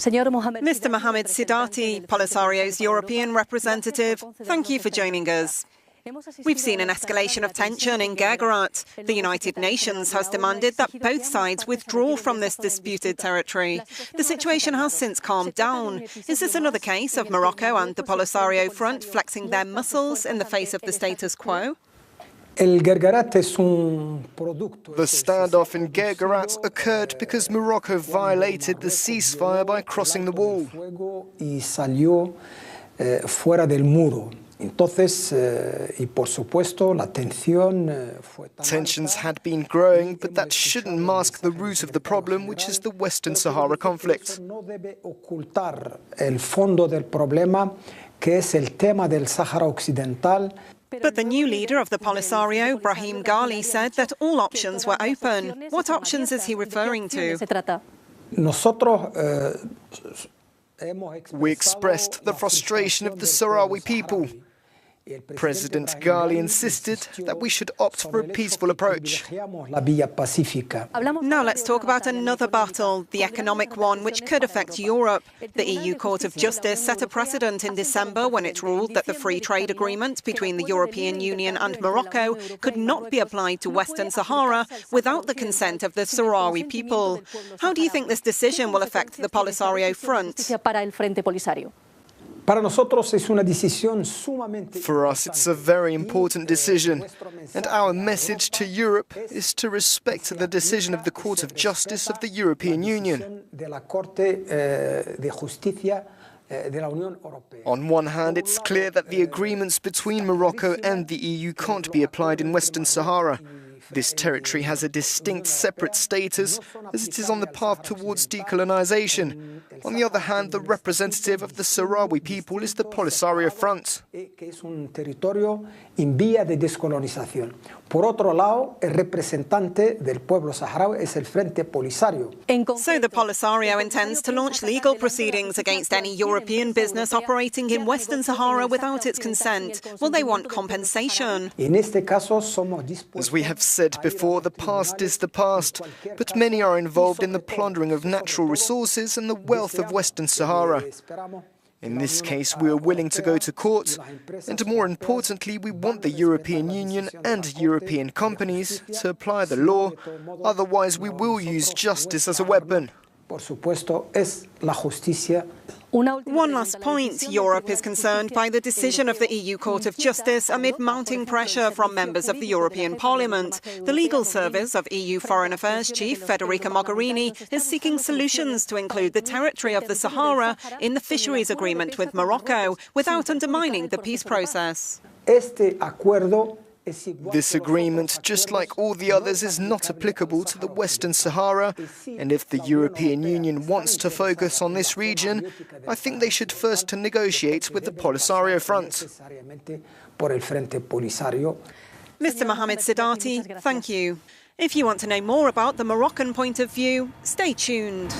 Mr. Mohamed Sidati, Polisario's European representative, thank you for joining us. We've seen an escalation of tension in Guerguerat. The United Nations has demanded that both sides withdraw from this disputed territory. The situation has since calmed down. Is this another case of Morocco and the Polisario Front flexing their muscles in the face of the status quo? The standoff in Guerguerat occurred because Morocco violated the ceasefire by crossing the wall. Tensions had been growing, but that shouldn't mask the root of the problem, which is the Western Sahara conflict. But the new leader of the Polisario, Brahim Ghali, said that all options were open. What options is he referring to? We expressed the frustration of the Sahrawi people. President Ghali insisted that we should opt for a peaceful approach. Now let's talk about another battle, the economic one, which could affect Europe. The EU Court of Justice set a precedent in December when it ruled that the free trade agreement between the European Union and Morocco could not be applied to Western Sahara without the consent of the Sahrawi people. How do you think this decision will affect the Polisario Front? For us, it's a very important decision, and our message to Europe is to respect the decision of the Court of Justice of the European Union. On one hand, it's clear that the agreements between Morocco and the EU can't be applied in Western Sahara. This territory has a distinct separate status as it is on the path towards decolonization. On the other hand, the representative of the Sahrawi people is the Polisario Front. So the Polisario intends to launch legal proceedings against any European business operating in Western Sahara without its consent. Will they want compensation? As we have said before, the past is the past, but many are involved in the plundering of natural resources and the wealth of Western Sahara. In this case, we are willing to go to court, and more importantly, we want the European Union and European companies to apply the law, otherwise we will use justice as a weapon. One last point. Europe is concerned by the decision of the EU Court of Justice amid mounting pressure from members of the European Parliament. The legal service of EU Foreign Affairs Chief Federica Mogherini is seeking solutions to include the territory of the Sahara in the fisheries agreement with Morocco without undermining the peace process. This agreement, just like all the others, is not applicable to the Western Sahara, and if the European Union wants to focus on this region, I think they should first negotiate with the Polisario Front. Mr. Mohamed Sidati, thank you. If you want to know more about the Moroccan point of view, stay tuned.